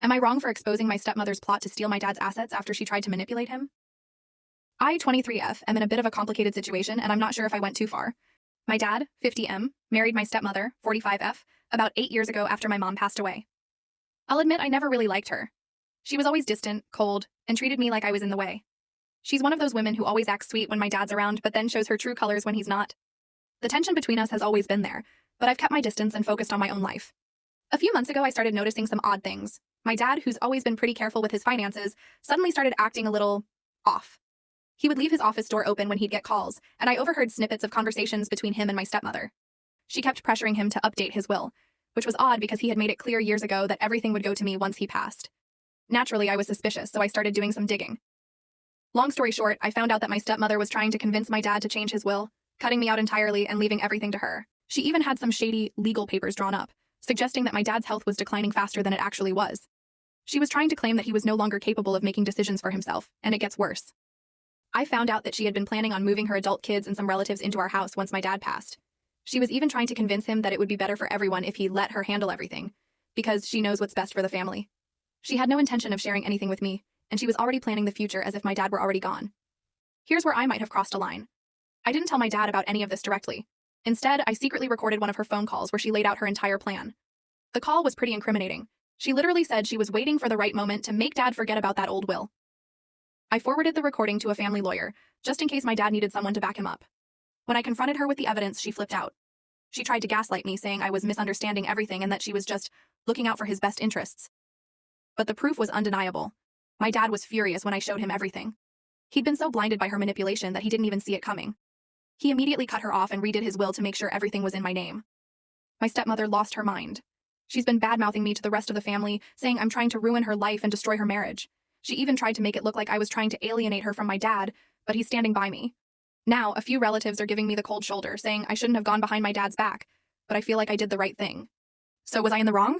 Am I wrong for exposing my stepmother's plot to steal my dad's assets after she tried to manipulate him? I, 23F, am in a bit of a complicated situation, and I'm not sure if I went too far. My dad, 50M, married my stepmother, 45F, about 8 years ago after my mom passed away. I'll admit I never really liked her. She was always distant, cold, and treated me like I was in the way. She's one of those women who always acts sweet when my dad's around, but then shows her true colors when he's not. The tension between us has always been there, but I've kept my distance and focused on my own life. A few months ago, I started noticing some odd things. My dad, who's always been pretty careful with his finances, suddenly started acting a little off. He would leave his office door open when he'd get calls, and I overheard snippets of conversations between him and my stepmother. She kept pressuring him to update his will, which was odd because he had made it clear years ago that everything would go to me once he passed. Naturally, I was suspicious, so I started doing some digging. Long story short, I found out that my stepmother was trying to convince my dad to change his will, cutting me out entirely and leaving everything to her. She even had some shady legal papers drawn up, suggesting that my dad's health was declining faster than it actually was. She was trying to claim that he was no longer capable of making decisions for himself, and it gets worse. I found out that she had been planning on moving her adult kids and some relatives into our house once my dad passed. She was even trying to convince him that it would be better for everyone if he let her handle everything, because she knows what's best for the family. She had no intention of sharing anything with me, and she was already planning the future as if my dad were already gone. Here's where I might have crossed a line. I didn't tell my dad about any of this directly. Instead, I secretly recorded one of her phone calls where she laid out her entire plan. The call was pretty incriminating. She literally said she was waiting for the right moment to make dad forget about that old will. I forwarded the recording to a family lawyer, just in case my dad needed someone to back him up. When I confronted her with the evidence, she flipped out. She tried to gaslight me, saying I was misunderstanding everything and that she was just looking out for his best interests. But the proof was undeniable. My dad was furious when I showed him everything. He'd been so blinded by her manipulation that he didn't even see it coming. He immediately cut her off and redid his will to make sure everything was in my name. My stepmother lost her mind. She's been bad-mouthing me to the rest of the family, saying I'm trying to ruin her life and destroy her marriage. She even tried to make it look like I was trying to alienate her from my dad, but he's standing by me. Now, a few relatives are giving me the cold shoulder, saying I shouldn't have gone behind my dad's back, but I feel like I did the right thing. So was I in the wrong?